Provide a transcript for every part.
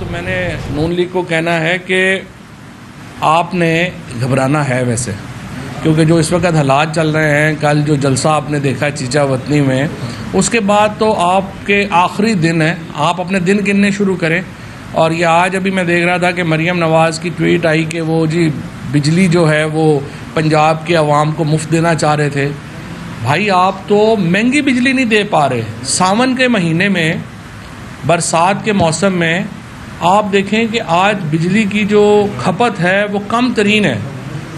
मैंने नून लीग को कहना है कि आपने घबराना है वैसे, क्योंकि जो इस वक्त हालात चल रहे हैं, कल जो जलसा आपने देखा चीचा वतनी में, उसके बाद तो आपके आखिरी दिन है, आप अपने दिन गिनने शुरू करें। और ये आज अभी मैं देख रहा था कि मरीम नवाज़ की ट्वीट आई कि वो जी बिजली जो है वो पंजाब के अवाम को मुफ्त देना चाह रहे थे। भाई आप तो महंगी बिजली नहीं दे पा रहे। सावन के महीने में, बरसात के मौसम में आप देखें कि आज बिजली की जो खपत है वो कम तरीन है,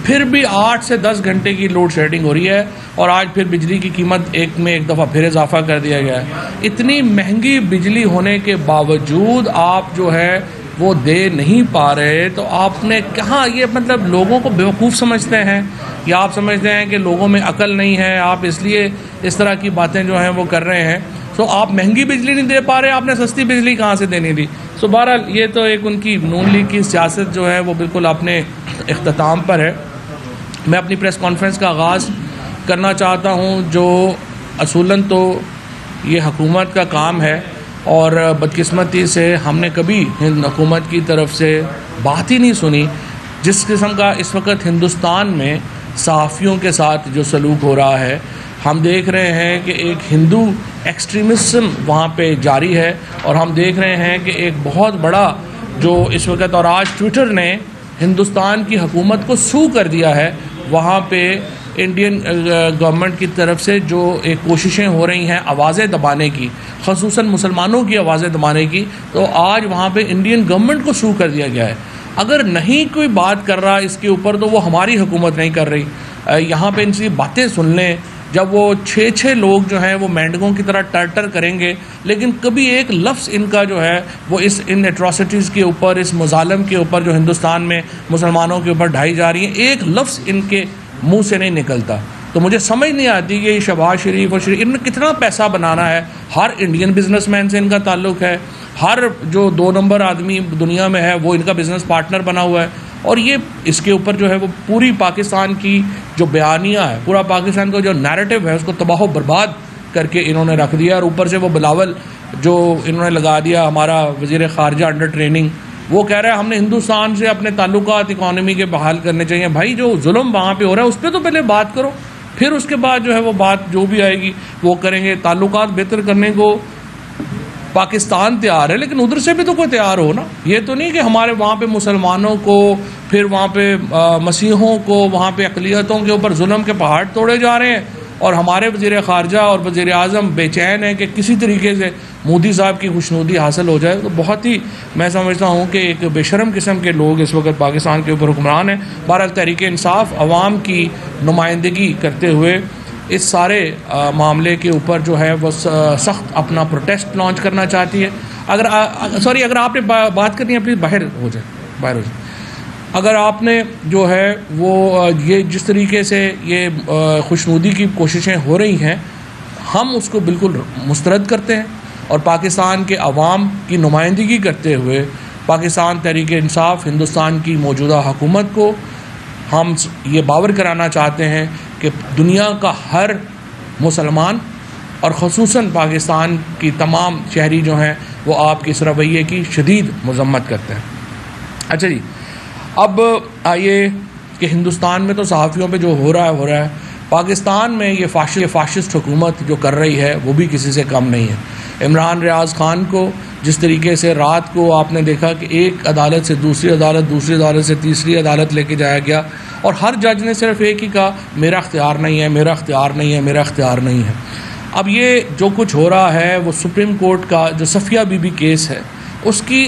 फिर भी 8 से 10 घंटे की लोड शेडिंग हो रही है। और आज फिर बिजली की कीमत एक दफ़ा फिर इजाफा कर दिया गया है। इतनी महंगी बिजली होने के बावजूद आप जो है वो दे नहीं पा रहे, तो आपने कहाँ, ये मतलब लोगों को बेवकूफ़ समझते हैं या आप समझते हैं कि लोगों में अकल नहीं है, आप इसलिए इस तरह की बातें जो हैं वो कर रहे हैं। तो आप महंगी बिजली नहीं दे पा रहे, आपने सस्ती बिजली कहाँ से देनी थी। सो बहरहाल ये तो एक उनकी नून लीग की सियासत जो है वो बिल्कुल अपने इख्तिताम पर है। मैं अपनी प्रेस कॉन्फ्रेंस का आगाज़ करना चाहता हूँ, जो असूलन तो ये हुकूमत का काम है और बदकिस्मती से हमने कभी हिंद हुकूमत की तरफ से बात ही नहीं सुनी। जिस किस्म का इस वक्त हिंदुस्तान में सहाफ़ियों के साथ जो सलूक हो रहा है, हम देख रहे हैं कि एक हिंदू एक्सट्रीमिज़म वहाँ पे जारी है और हम देख रहे हैं कि एक बहुत बड़ा जो इस वक्त, और आज ट्विटर ने हिंदुस्तान की हुकूमत को सू कर दिया है, वहाँ पे इंडियन गवर्नमेंट की तरफ से जो एक कोशिशें हो रही हैं आवाज़ें दबाने की, ख़ुसूसन मुसलमानों की आवाज़ें दबाने की, तो आज वहाँ पे इंडियन गवर्नमेंट को सू कर दिया गया है। अगर नहीं कोई बात कर रहा इसके ऊपर, तो वो हमारी हुकूमत नहीं कर रही। यहाँ पे इनकी बातें सुन लें, जब वो 6 लोग जो हैं वो मेंढकों की तरह टर करेंगे, लेकिन कभी एक लफ्ज़ इनका जो है वो इन एट्रॉसिटीज़ के ऊपर, इस मुजालम के ऊपर जो हिंदुस्तान में मुसलमानों के ऊपर ढाई जा रही है, एक लफ्ज़ इनके मुंह से नहीं निकलता। तो मुझे समझ नहीं आती कि शहबाज शरीफ और शरीफ, इन्हें कितना पैसा बनाना है। हर इंडियन बिजनेसमैन से इनका ताल्लुक़ है, हर जो 2 नंबर आदमी दुनिया में है वो इनका बिज़नेस पार्टनर बना हुआ है। और ये इसके ऊपर जो है वो पूरी पाकिस्तान की जो बयानिया है, पूरा पाकिस्तान का जो नैरेटिव है, उसको तबाह बर्बाद करके इन्होंने रख दिया। और ऊपर से वो बिलावल जो इन्होंने लगा दिया, हमारा वज़ीर ख़ारजा अंडर ट्रेनिंग, वो कह रहा है हमने हिंदुस्तान से अपने ताल्लुकात इकॉनमी के बहाल करने चाहिए। भाई जो जुल्म वहाँ पे हो रहा है उस पर तो पहले बात करो, फिर उसके बाद जो है वो बात जो भी आएगी वो करेंगे। ताल्लुकात बेहतर करने को पाकिस्तान तैयार है, लेकिन उधर से भी तो कोई तैयार हो ना। ये तो नहीं कि हमारे वहाँ पे मुसलमानों को, फिर वहाँ पे मसीहों को, वहाँ पे अक़लियतों के ऊपर जुल्म के पहाड़ तोड़े जा रहे हैं, और हमारे वज़ीर ख़ारजा और वज़ीर आज़म बेचैन है कि किसी तरीके से मोदी साहब की खुशनुदी हासिल हो जाए। तो बहुत ही मैं समझता हूँ कि एक बेशरम किस्म के लोग इस वक्त पाकिस्तान के ऊपर हुक्मरान हैं। बहरहाल तहरीक इंसाफ अवाम की नुमाइंदगी करते हुए इस सारे मामले के ऊपर जो है वो सख्त अपना प्रोटेस्ट लॉन्च करना चाहती है। अगर आपने बात करनी है, प्लीज़ बाहर हो जाए। अगर आपने जो है वो ये जिस तरीके से ये खुशनुदी की कोशिशें हो रही हैं, हम उसको बिल्कुल मुस्तरद करते हैं और पाकिस्तान के अवाम की नुमाइंदगी करते हुए पाकिस्तान तहरीक इंसाफ हिंदुस्तान की मौजूदा हुकूमत को हम ये बावर कराना चाहते हैं कि दुनिया का हर मुसलमान और ख़ुसूसन पाकिस्तान की तमाम शहरी जो हैं वो आपके इस रवैये की शदीद मज़म्मत करते हैं। अच्छा जी, अब आइए कि हिंदुस्तान में तो सहाफ़ियों पे जो हो रहा है, पाकिस्तान में ये फ़ाशिस्ट हुकूमत जो कर रही है वो भी किसी से कम नहीं है। इमरान रियाज़ ख़ान को जिस तरीके से रात को आपने देखा कि एक अदालत से दूसरी अदालत, दूसरी अदालत से तीसरी अदालत लेके जाया गया, और हर जज ने सिर्फ एक ही कहा, मेरा अख्तियार नहीं है, मेरा अख्तियार नहीं है, मेरा अख्तियार नहीं है। अब ये जो कुछ हो रहा है वो सुप्रीम कोर्ट का जो सफ़िया बीबी केस है उसकी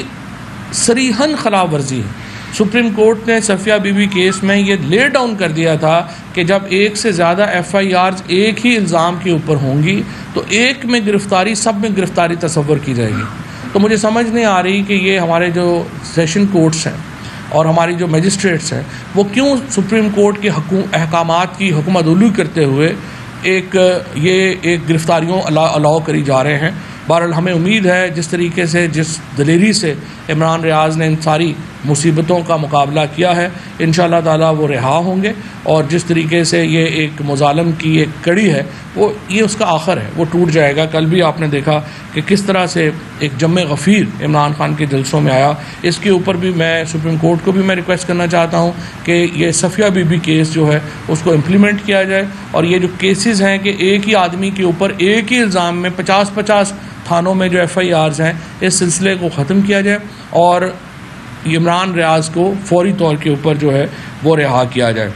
सरीहन खिलाफ वर्जी है। सुप्रीम कोर्ट ने सफ़िया बीबी केस में ये ले डाउन कर दिया था कि जब एक से ज़्यादा FIRs एक ही इल्ज़ाम के ऊपर होंगी तो एक में गिरफ़्तारी, सब में गिरफ़्तारी तसव्वुर की जाएगी। तो मुझे समझ नहीं आ रही कि ये हमारे जो सेशन कोर्ट्स हैं और हमारी जो मजिस्ट्रेट्स हैं वो क्यों सुप्रीम कोर्ट के अहकामात की हुक्मत-उलू करते हुए एक गिरफ़्तारियों अलाउ करी जा रहे हैं। बहरहाल हमें उम्मीद है जिस तरीके से, जिस दलेरी से इमरान रियाज ने इन सारी मुसीबतों का मुकाबला किया है। इंशाअल्लाह ताला वो रिहा होंगे और जिस तरीके से ये एक मुजालम की एक कड़ी है वो ये उसका आखिर है, वो टूट जाएगा। कल भी आपने देखा कि किस तरह से एक जम्मे गफ़ीर इमरान खान के जलसों में आया। इसके ऊपर भी मैं सुप्रीम कोर्ट को भी मैं रिक्वेस्ट करना चाहता हूँ कि ये सफ़िया बीबी केस जो है उसको इम्प्लीमेंट किया जाए और ये जो केसेस हैं कि एक ही आदमी के ऊपर एक ही इल्ज़ाम में 50-50 थानों में जो FIRs हैं, इस सिलसिले को ख़त्म किया जाए और इमरान रियाज को फौरी तौर के ऊपर जो है वो रिहा किया जाए।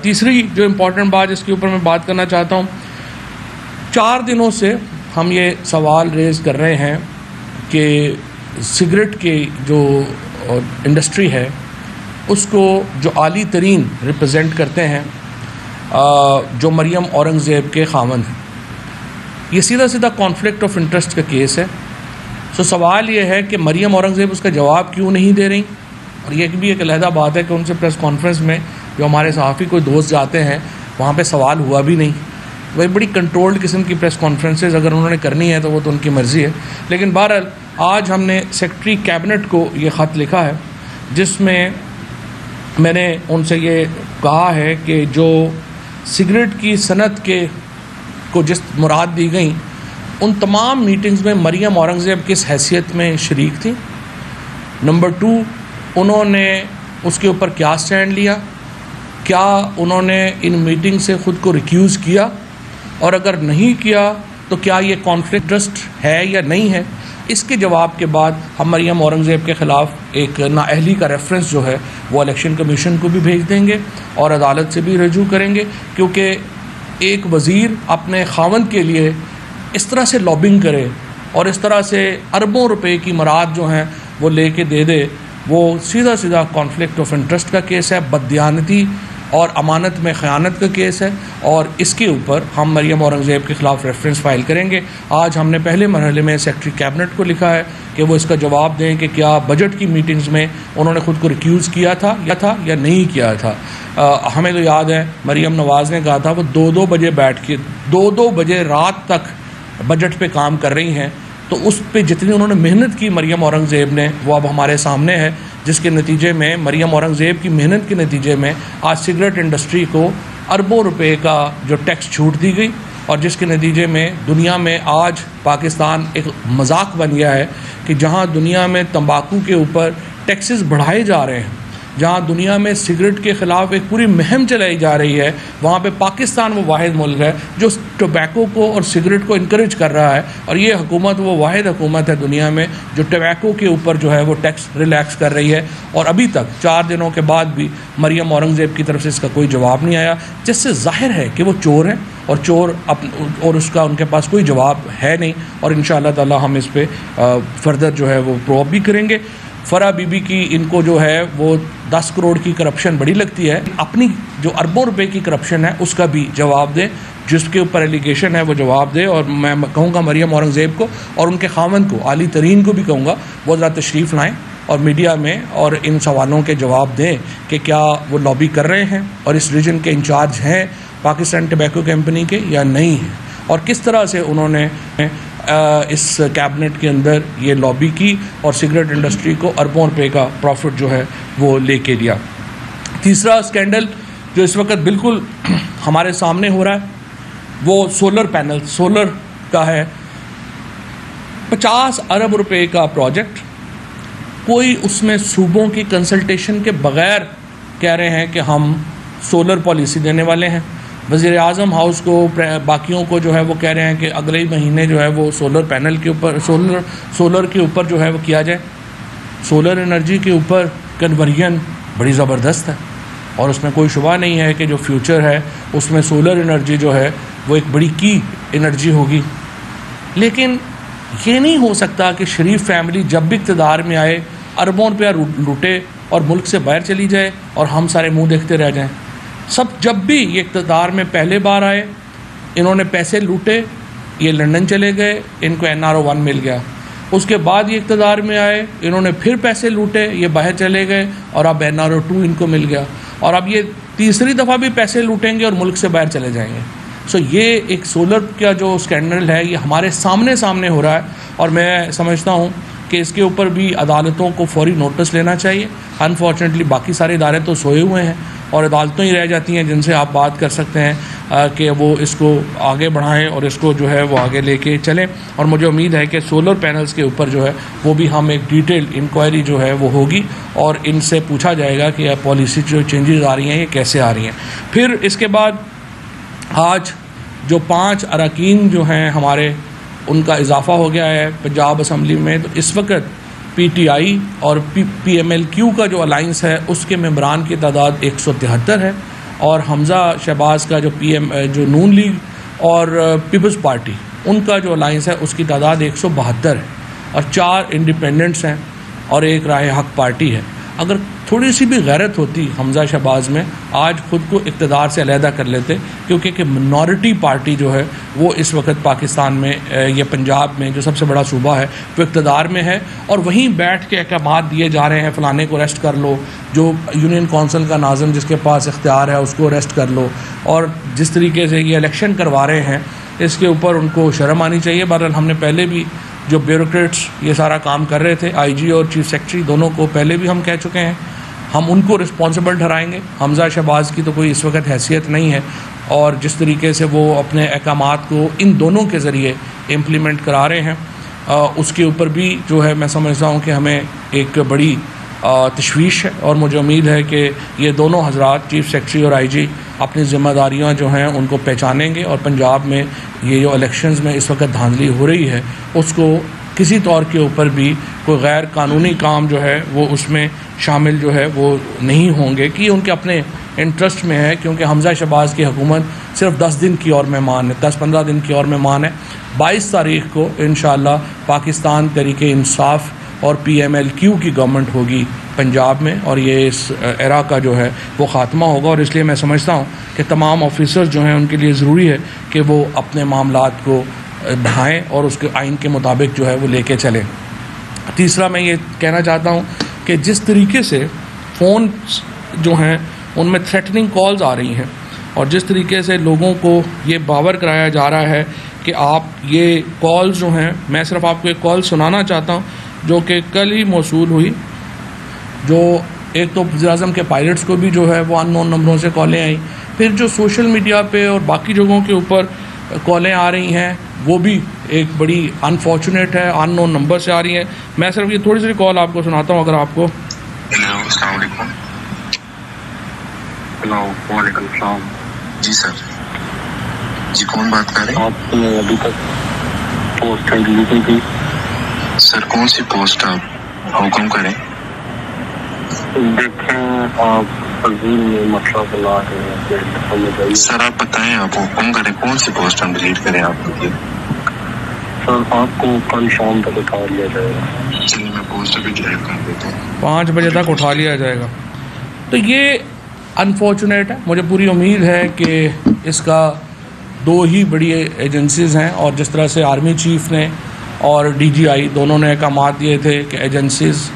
तीसरी जो इम्पोर्टेंट बात इसके ऊपर मैं बात करना चाहता हूँ, 4 दिनों से हम ये सवाल रेज़ कर रहे हैं कि सिगरेट के जो इंडस्ट्री है उसको जो आली तरीन रिप्रेजेंट करते हैं जो मरियम औरंगज़ेब के खामन हैं, ये सीधा सीधा कॉन्फ्लिक्ट ऑफ इंटरेस्ट का केस है। सो सवाल ये है कि मरियम औरंगज़ेब उसका जवाब क्यों नहीं दे रही। और ये भी एक अलहदा बात है कि उनसे प्रेस कॉन्फ्रेंस में जो हमारे सहाफ़ी कोई दोस्त जाते हैं वहाँ पे सवाल हुआ भी नहीं। वही बड़ी कंट्रोल्ड किस्म की प्रेस कॉन्फ्रेंसेस अगर उन्होंने करनी है तो वो तो उनकी मर्ज़ी है। लेकिन बहरहाल आज हमने सेक्रेटरी कैबिनेट को ये ख़त लिखा है जिसमें मैंने उनसे ये कहा है कि जो सिगरेट की सनत के को जिस मुराद दी गई उन तमाम मीटिंग्स में मरियम औरंगज़ेब किस हैसियत में शरीक थी। नंबर 2, उन्होंने उसके ऊपर क्या स्टैंड लिया, क्या उन्होंने इन मीटिंग से ख़ुद को रिक्यूज़ किया और अगर नहीं किया तो क्या ये कॉन्फ्लिक्ट इंटरेस्ट है या नहीं है। इसके जवाब के बाद हम मरियम औरंगज़ेब के ख़िलाफ़ एक नाअहली का रेफरेंस जो है वो इलेक्शन कमीशन को भी भेज देंगे और अदालत से भी रजू करेंगे, क्योंकि एक वज़ीर अपने खावंद के लिए इस तरह से लॉबिंग करे और इस तरह से अरबों रुपए की मराद जो हैं वो लेके दे दे, वो सीधा सीधा कॉन्फ्लिक्ट ऑफ इंटरेस्ट का केस है, बददियानती और अमानत में ख़यानत का केस है और इसके ऊपर हम मरियम औरंगज़ेब के ख़िलाफ़ रेफरेंस फ़ाइल करेंगे। आज हमने पहले मरहले में सेक्रेटरी कैबिनेट को लिखा है कि वो इसका जवाब दें कि क्या बजट की मीटिंग्स में उन्होंने ख़ुद को रिक्यूज़ किया था या नहीं किया था। हमें तो याद है मरियम नवाज़ ने कहा था वो 2-2 बजे बैठ के 2-2 बजे रात तक बजट पे काम कर रही हैं, तो उस पे जितनी उन्होंने मेहनत की मरियम औरंगज़ेब ने वो अब हमारे सामने है, जिसके नतीजे में मरियम औरंगज़ेब की मेहनत के नतीजे में आज सिगरेट इंडस्ट्री को अरबों रुपए का जो टैक्स छूट दी गई और जिसके नतीजे में दुनिया में आज पाकिस्तान एक मजाक बन गया है कि जहां दुनिया में तंबाकू के ऊपर टैक्सेस बढ़ाए जा रहे हैं, जहाँ दुनिया में सिगरेट के ख़िलाफ़ एक पूरी मुहिम चलाई जा रही है, वहाँ पे पाकिस्तान वो वाहिद मुल्क है जो टोबैको को और सिगरेट को इनकरेज कर रहा है। और ये हुकूमत वो वाहिद हुकूमत है दुनिया में जो टोबैको के ऊपर जो है वो टैक्स रिलैक्स कर रही है। और अभी तक 4 दिनों के बाद भी मरियम औरंगज़ेब की तरफ से इसका कोई जवाब नहीं आया, जिससे ज़ाहिर है कि वो चोर है और चोर और उसका उनके पास कोई जवाब है नहीं। और इंशाअल्लाह ताला हम इस पर फर्दर जो है वो प्रोब भी करेंगे। फ़रा बीबी की इनको जो है वो 10 करोड़ की करप्शन बड़ी लगती है, अपनी जो अरबों रुपए की करप्शन है उसका भी जवाब दे, जिसके ऊपर एलिगेशन है वो जवाब दे। और मैं कहूँगा मरियम औरंगज़ेब को और उनके खामन को, आली तरीन को भी कहूँगा वो ज़रा तशरीफ़ लाएँ और मीडिया में और इन सवालों के जवाब दें कि क्या वो लॉबी कर रहे हैं और इस रीजन के इंचार्ज हैं पाकिस्तान टोबैको कंपनी के या नहीं हैं, और किस तरह से उन्होंने इस कैबिनेट के अंदर ये लॉबी की और सिगरेट इंडस्ट्री को अरबों रुपए का प्रॉफिट जो है वो लेके दिया। तीसरा स्कैंडल जो इस वक्त बिल्कुल हमारे सामने हो रहा है वो सोलर पैनल, सोलर का है। 50 अरब रुपए का प्रोजेक्ट, कोई उसमें सूबों की कंसल्टेशन के बग़ैर कह रहे हैं कि हम सोलर पॉलिसी देने वाले हैं। वज़ीर आज़म हाउस को, बाकियों को जो है वो कह रहे हैं कि अगले ही महीने जो है वो सोलर पैनल के ऊपर, सोलर के ऊपर जो है वो किया जाए। सोलर एनर्जी के ऊपर कन्वर्जन बड़ी ज़बरदस्त है और उसमें कोई शुबा नहीं है कि जो फ्यूचर है उसमें सोलर एनर्जी जो है वो एक बड़ी की एनर्जी होगी। लेकिन ये नहीं हो सकता कि शरीफ फैमिली जब भी इक़्तिदार में आए अरबों रुपया लूटे और मुल्क से बाहर चली जाए और हम सारे मुँह देखते रह जाएँ। जब भी ये इक़्तिदार में पहले बार आए इन्होंने पैसे लूटे, ये लंदन चले गए, इनको NRO 1 मिल गया। उसके बाद ये इक़्तिदार में आए इन्होंने फिर पैसे लूटे, ये बाहर चले गए और अब NRO 2 इनको मिल गया, और अब ये तीसरी दफ़ा भी पैसे लूटेंगे और मुल्क से बाहर चले जाएंगे। सो ये एक सोलर का जो स्कैंडल है ये हमारे सामने हो रहा है और मैं समझता हूँ कि इसके ऊपर भी अदालतों को फौरी नोटिस लेना चाहिए। अनफॉर्चुनेटली बाकी सारे इदारे तो सोए हुए हैं और अदालतें ही रह जाती हैं जिनसे आप बात कर सकते हैं कि वो इसको आगे बढ़ाएं और इसको जो है वो आगे लेके चलें। और मुझे उम्मीद है कि सोलर पैनल्स के ऊपर जो है वो भी हम एक डिटेल इंक्वायरी जो है वो होगी और इनसे पूछा जाएगा कि यह पॉलिसी जो चेंजेस आ रही हैं ये कैसे आ रही हैं। फिर इसके बाद आज जो 5 अरकान जो हैं हमारे, उनका इजाफ़ा हो गया है पंजाब असम्बली में। तो इस वक्त PTI और PMLQ का जो अलाइंस है उसके मेंबरान की तादाद 173 है और हमज़ा शहबाज का जो नून लीग और पीपल्स पार्टी उनका जो अलाइंस है उसकी तादाद 172 है और 4 इंडिपेंडेंट्स हैं और 1 राय हक पार्टी है। अगर थोड़ी सी भी गैरत होती हमज़ा शहबाज में, आज ख़ुद को इक़्तिदार से अलहदा कर लेते, क्योंकि कि मिनॉरिटी पार्टी जो है वो इस वक्त पाकिस्तान में या पंजाब में जो सबसे बड़ा सूबा है वो इक़्तिदार में है और वहीं बैठ के अहकाम दिए जा रहे हैं, फ़लाने को अरेस्ट कर लो, जो यूनियन कौंसिल का नाज़िम जिसके पास इख्तियार है उसको अरेस्ट कर लो, और जिस तरीके से ये इलेक्शन करवा रहे हैं इसके ऊपर उनको शर्म आनी चाहिए। बहरहाल हमने पहले भी जो ब्यूरोक्रेट्स ये सारा काम कर रहे थे, IG और चीफ सेक्रेटरी दोनों को पहले भी हम कह चुके हैं, हम उनको रिस्पॉन्सिबल ठहराएंगे। हमज़ा शहबाज की तो कोई इस वक्त हैसियत नहीं है और जिस तरीके से वो अपने अहकामात को इन दोनों के ज़रिए इम्प्लीमेंट करा रहे हैं उसके ऊपर भी जो है मैं समझता हूँ कि हमें एक बड़ी तशवीश है और मुझे उम्मीद है कि ये दोनों हज़रात चीफ सेक्रेटरी और IG अपनी ज़िम्मेदारियाँ जो हैं उनको पहचानेंगे और पंजाब में ये जो इलेक्शंस में इस वक्त धांधली हो रही है उसको किसी तौर के ऊपर भी कोई गैर कानूनी काम जो है वो उसमें शामिल जो है वो नहीं होंगे कि उनके अपने इंटरेस्ट में है। क्योंकि हमज़ा शहबाज की हुकूमत सिर्फ 10 दिन की और मेहमान है, 10-15 दिन की और मेहमान है। 22 तारीख को इंशाअल्लाह पाकिस्तान तहरीके इंसाफ और PMLQ की गवर्नमेंट होगी पंजाब में और ये इस एरा का जो है वो ख़ात्मा होगा। और इसलिए मैं समझता हूँ कि तमाम ऑफिसर्स जो हैं उनके लिए ज़रूरी है कि वो अपने मामलात को बढ़ाएँ और उसके आइन के मुताबिक जो है वो लेके चलें। तीसरा मैं ये कहना चाहता हूँ कि जिस तरीके से फ़ोन जो हैं उनमें थ्रेटनिंग कॉल्स आ रही हैं और जिस तरीके से लोगों को ये बावर कराया जा रहा है कि आप ये कॉल्स जो हैं, मैं सिर्फ आपको एक कॉल सुनाना चाहता हूँ जो कि कल ही मौसूल हुई, जो एक तो वज़ीर-ए-आज़म के पायलट्स को भी जो है वो अननोन नंबरों से कॉलें आई, फिर जो सोशल मीडिया पे और बाकी जगहों के ऊपर कॉलें आ रही हैं वो भी एक बड़ी अनफॉर्चुनेट है, अननोन नंबर से आ रही हैं। मैं सिर्फ ये थोड़ी सी कॉल आपको सुनाता हूँ अगर आपको। हेलो, वालेकुम सलाम। जी सर, जी कौन बात कर रहे हैं? आपने अभी तक पोस्ट डिलीट की सर, कौन सी पोस्ट आप हुक्म करें? देखें आप में मसला बुला रहे हैं सर, आप बताएं, आप हुक्म करें कौन सी पोस्ट हम डिलीट करें आप लोग? सर आपको कल शाम तक उठा लिया जाएगा। चलिए मैं पोस्ट अभी डिलीट कर देता हूँ, 5 बजे तक उठा लिया जाएगा। तो ये अनफॉर्चुनेट है। मुझे पूरी उम्मीद है कि इसका 2 ही बड़ी एजेंसीज़ हैं और जिस तरह से आर्मी चीफ़ ने और DGI दोनों ने अहकाम दिए थे कि एजेंसीज़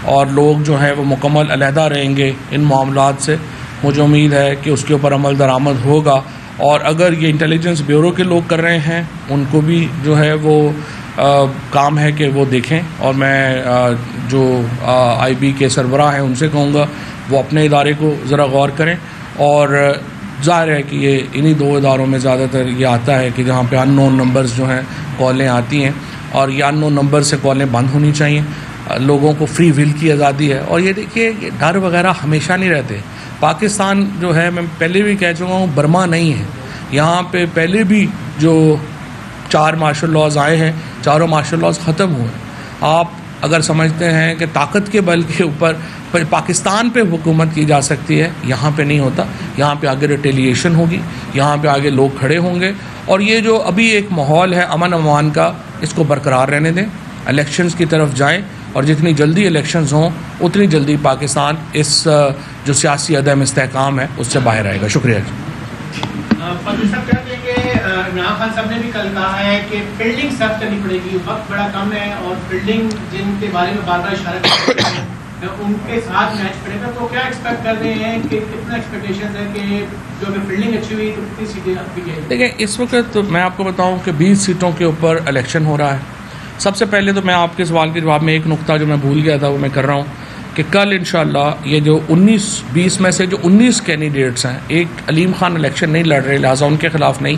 और लोग जो हैं वो मुकम्मल अलहदा रहेंगे इन मामलात से, मुझे उम्मीद है कि उसके ऊपर अमल दरामद होगा। और अगर ये इंटेलिजेंस ब्यूरो के लोग कर रहे हैं उनको भी जो है वो काम है कि वो देखें। और मैं जो IB के सरबराह हैं उनसे कहूँगा वो अपने इदारे को ज़रा गौर करें। और ज़ाहिर है कि ये इन्हीं 2 इदारों में ज़्यादातर ये आता है कि जहाँ पे अननोन नंबर्स जो हैं कॉलें आती हैं और ये अननोन नंबर से कॉलें बंद होनी चाहिए। लोगों को फ्री विल की आज़ादी है। और ये देखिए ये डर वगैरह हमेशा नहीं रहते। पाकिस्तान जो है, मैं पहले भी कह चुका हूँ, बर्मा नहीं है। यहाँ पे पहले भी जो 4 मार्शल लॉज आए हैं, चारों मार्शल लॉज ख़त्म हुए। आप अगर समझते हैं कि ताकत के बल के ऊपर पाकिस्तान पे हुकूमत की जा सकती है, यहाँ पे नहीं होता। यहाँ पे आगे रिटेलिएशन होगी, यहाँ पे आगे लोग खड़े होंगे। और ये जो अभी एक माहौल है अमन अमान का, इसको बरकरार रहने दें, इलेक्शंस की तरफ जाएं और जितनी जल्दी इलेक्शंस हों उतनी जल्दी पाकिस्तान इस जो सियासी अदम इस्तेहकाम है उससे बाहर आएगा। शुक्रिया जी। इमरान खान साहब ने भी कल कहा है कि फील्डिंग सख्त करनी पड़ेगी, वक्त बड़ा कम है और फील्डिंग जिनके बारे में बार-बार इशारा करते हैं उनके साथ मैच पड़ेगा। तो क्या एक्सपेक्ट कर रहे हैं कि कितना एक्सपेक्टेशन है कि जो अगर फील्डिंग अच्छी हुई तो कितनी सीटें आपकी जाएगी? देखिए इस वक्त तो मैं आपको बताऊं कि 20 सीटों के ऊपर इलेक्शन हो रहा है। सबसे पहले तो मैं आपके सवाल के जवाब में एक नुक्ता जो मैं भूल गया था वो मैं कर रहा हूँ कि कल इंशाल्लाह ये जो 19-20 में से जो 19 कैंडिडेट्स हैं, एक अलीम खान इलेक्शन नहीं लड़ रहे लिहाजा उनके ख़िलाफ़ नहीं,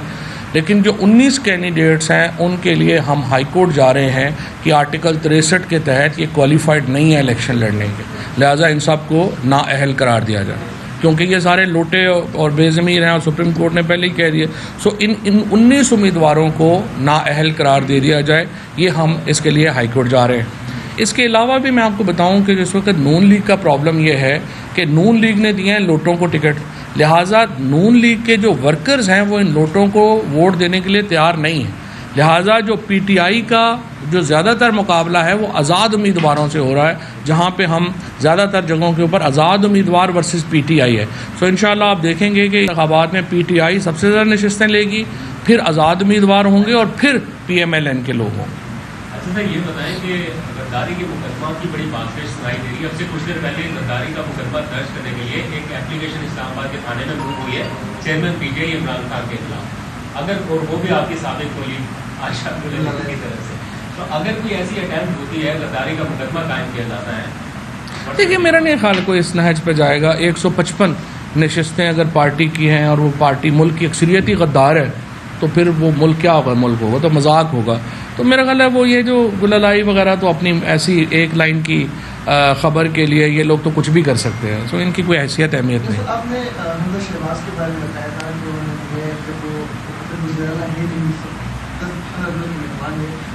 लेकिन जो 19 कैंडिडेट्स हैं उनके लिए हम हाई कोर्ट जा रहे हैं कि आर्टिकल 63 के तहत ये क्वालिफाइड नहीं है इलेक्शन लड़ने के, लिहाजा इन सब को नाअहल करार दिया जाए, क्योंकि ये सारे लोटे और बेज़मीर हैं और सुप्रीम कोर्ट ने पहले ही कह दिया। सो इन 19 उम्मीदवारों को नाअहल करार दे दिया जाए, ये हम इसके लिए हाई कोर्ट जा रहे हैं। इसके अलावा भी मैं आपको बताऊं कि जिस वक्त नून लीग का प्रॉब्लम ये है कि नून लीग ने दिए हैं लोटों को टिकट, लिहाजा नून लीग के जो वर्कर्स हैं वो इन लोटों को वोट देने के लिए तैयार नहीं है, लिहाजा जो पीटीआई का जो ज़्यादातर मुकाबला है वो आज़ाद उम्मीदवारों से हो रहा है, जहाँ पे हम ज़्यादातर जगहों के ऊपर आज़ाद उम्मीदवार वर्सेस पीटीआई है। सो इंशाल्लाह आप देखेंगे कि इंतखाबात में पीटीआई सबसे ज़्यादा नशिस्तें लेगी, फिर आज़ाद उम्मीदवार होंगे और फिर पीएमएलएन के लोग होंगे। अच्छा सर, ये बताएं कि गद्दारी के मुकदमा की बड़ी बातचीत सुनाई दे रही है। अब से कुछ देर पहले गद्दारी का मुकदमा दर्ज करने के लिए एक एप्लीकेशन इस्लामाबाद के थाने में मूव हुई है चेयरमैन पीटीआई इमरान खान के खिलाफ, अगर और वो भी आपकी साबित कोलीग आशा की तरफ से, तो अगर कोई ऐसी अटैम्प्ट होती है गद्दारी का मुकदमा कायम किया जाता है। देखिए मेरा नहीं ख्याल कोई इस नहज पे जाएगा। 155 नशिस्तें अगर पार्टी की हैं और वो पार्टी मुल्क की अक्सरियत ही गद्दार है तो फिर वो मुल्क क्या होगा, मुल्क होगा तो मजाक होगा। तो मेरा ख्याल है वो ये जो गुलालाई वगैरह तो अपनी ऐसी एक लाइन की ख़बर के लिए ये लोग तो कुछ भी कर सकते हैं, सो इनकी कोई हैसियत अहमियत नहीं। आपने हमजा शहबाज के बारे में बताया था कि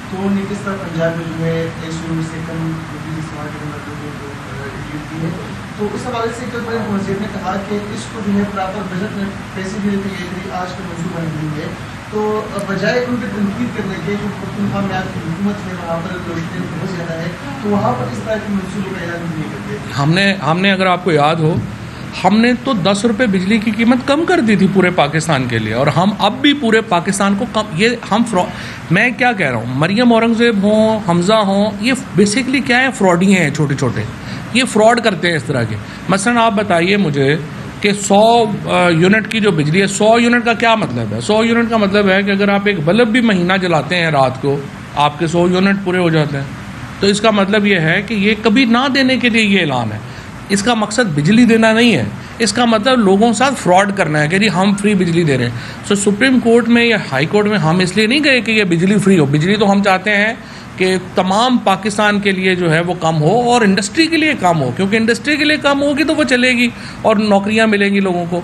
तो उन्होंने किस तरह पंजाब में जो है 100 से कम है, तो उस हवाले से कल बड़े वज़ीर ने कहा कि इसको जो है प्रॉपर बजट में पैसे भी देते गए आज का मनसूबा नहीं है, तो बजाय उन पर तनकीद करने के जो पख्तूनख्वा में आपकी हुकूमत है वहाँ पर रोशनी बहुत ज़्यादा है, तो वहाँ पर इस तरह के मनसूबों का ऐलान नहीं करते। हमने अगर आपको याद हो हमने तो 10 रुपये बिजली की कीमत कम कर दी थी पूरे पाकिस्तान के लिए, और हम अब भी पूरे पाकिस्तान को कम, ये हम मैं क्या कह रहा हूँ, मरियम औरंगज़ेब हों, हमज़ा हों, ये बेसिकली क्या है, फ्रॉडिये हैं छोटे छोटे, ये फ्रॉड करते हैं इस तरह के। मसलन आप बताइए मुझे कि 100 यूनिट की जो बिजली है, 100 यूनिट का क्या मतलब है? 100 यूनिट का मतलब है कि अगर आप एक बल्ब भी महीना जलाते हैं रात को आपके 100 यूनिट पूरे हो जाते हैं। तो इसका मतलब ये है कि ये कभी ना देने के लिए ये ऐलान है, इसका मकसद बिजली देना नहीं है, इसका मतलब लोगों के साथ फ्रॉड करना है कि जी हम फ्री बिजली दे रहे हैं। सो सुप्रीम कोर्ट में या हाई कोर्ट में हम इसलिए नहीं गए कि ये बिजली फ्री हो, बिजली तो हम चाहते हैं कि तमाम पाकिस्तान के लिए जो है वो कम हो और इंडस्ट्री के लिए कम हो, क्योंकि इंडस्ट्री के लिए कम होगी तो वो चलेगी और नौकरियां मिलेंगी लोगों को।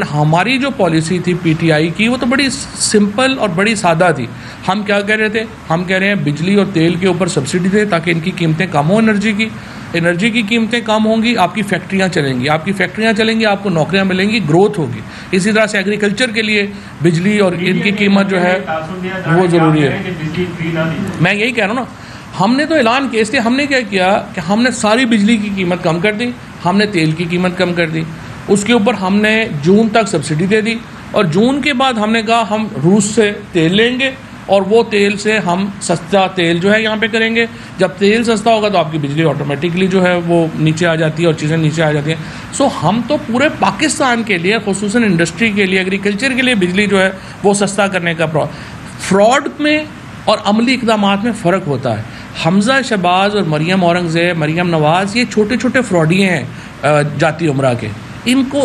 हमारी जो पॉलिसी थी पीटीआई की वो तो बड़ी सिंपल और बड़ी सादा थी। हम क्या कह रहे थे, हम कह रहे हैं बिजली और तेल के ऊपर सब्सिडी दें ताकि इनकी कीमतें कम हो, एनर्जी की कीमतें कम होंगी, आपकी फैक्ट्रियां चलेंगी, आपको नौकरियां मिलेंगी, ग्रोथ होगी। इसी तरह से एग्रीकल्चर के लिए बिजली और इनकी कीमत जो है वो ज़रूरी है। मैं यही कह रहा हूँ ना, हमने तो ऐलान किया, इसलिए हमने क्या किया कि हमने सारी बिजली की कीमत कम कर दी, हमने तेल की कीमत कम कर दी, उसके ऊपर हमने जून तक सब्सिडी दे दी, और जून के बाद हमने कहा हम रूस से तेल लेंगे और वो तेल से हम सस्ता तेल जो है यहाँ पे करेंगे। जब तेल सस्ता होगा तो आपकी बिजली ऑटोमेटिकली जो है वो नीचे आ जाती है और चीज़ें नीचे आ जाती हैं। सो हम तो पूरे पाकिस्तान के लिए, खुसूसन इंडस्ट्री के लिए, एग्रीकल्चर के लिए बिजली जो है वो सस्ता करने का फ्रॉड में और अमली इक़दाम में फ़र्क होता है। हमज़ा शहबाज और मरियम औरंगज़ेब, मरियम नवाज़, ये छोटे छोटे फ्रॉडिये हैं जाती उम्रा के। इनको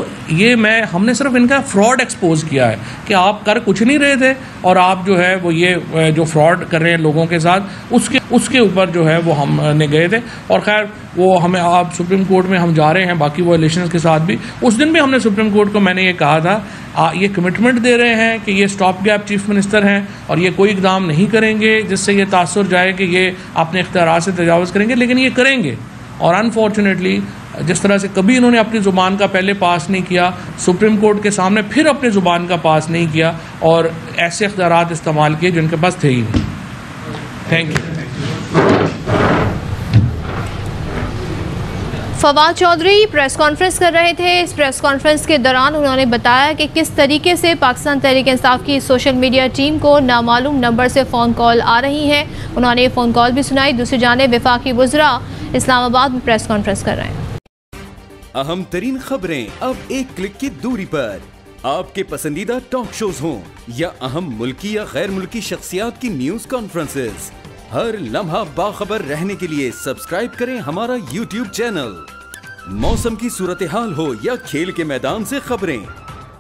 हमने सिर्फ इनका फ्रॉड एक्सपोज किया है कि आप कर कुछ नहीं रहे थे और आप जो है वो ये जो फ्रॉड कर रहे हैं लोगों के साथ, उसके ऊपर जो है वो हमने गए थे। और खैर वो हमें आप सुप्रीम कोर्ट में हम जा रहे हैं बाकी वो इलेक्शन के साथ भी। उस दिन भी हमने सुप्रीम कोर्ट को मैंने ये कहा था, ये कमिटमेंट दे रहे हैं कि ये स्टॉप गैप चीफ मिनिस्टर हैं और ये कोई इक़दाम नहीं करेंगे जिससे ये तासुर जाए कि ये अपने इख्तियार से तजावुज़ करेंगे, लेकिन ये करेंगे। और अनफॉर्चुनेटली जिस तरह से कभी इन्होंने अपनी ज़ुबान का पहले पास नहीं किया, सुप्रीम कोर्ट के सामने फिर अपनी ज़ुबान का पास नहीं किया और ऐसे इख्तियारात इस्तेमाल किए जिनके पास थे ही नहीं। Thank you. Fawad Chaudhry press conference कर रहे थे। इस प्रेस कॉन्फ्रेंस के दौरान उन्होंने बताया कि किस तरीके से पाकिस्तान तहरीक इंसाफ की सोशल मीडिया टीम को नामालूम नंबर से फ़ोन कॉल आ रही है। उन्होंने ये फ़ोन कॉल भी सुनाई। दूसरी जानिब वफाकी वज़रा इस्लामाबाद में प्रेस कॉन्फ्रेंस कर रहे हैं। अहम तरीन खबरें अब एक क्लिक की दूरी पर। आपके पसंदीदा टॉक शोज हों या अहम मुल्की या गैर मुल्की शख्सियात की न्यूज कॉन्फ्रेंसेस, हर लम्हा बाखबर रहने के लिए सब्सक्राइब करें हमारा YouTube चैनल। मौसम की सूरत हाल हो या खेल के मैदान से खबरें,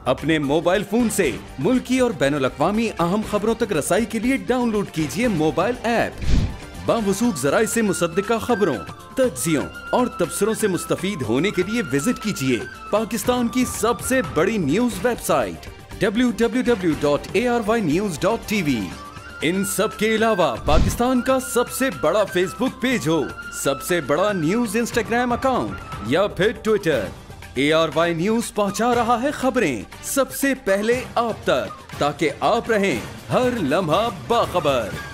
अपने मोबाइल फोन से मुल्की और बैनुल-अक़वामी अहम खबरों तक रसाई के लिए डाउनलोड कीजिए मोबाइल ऐप। बावसूख ज़राए से मुसद्दिक़ा खबरों, तज्ज़ियों और तबसरों से मुस्तफ़ीद होने के लिए विजिट कीजिए पाकिस्तान की सबसे बड़ी न्यूज वेबसाइट www.arYnews.tv। इन सब के अलावा पाकिस्तान का सबसे बड़ा फेसबुक पेज हो, सबसे बड़ा न्यूज इंस्टाग्राम अकाउंट या फिर ट्विटर, ARY न्यूज पहुंचा रहा है खबरें सबसे पहले आप तक, ताकि आप रहें हर लम्हा बाखबर।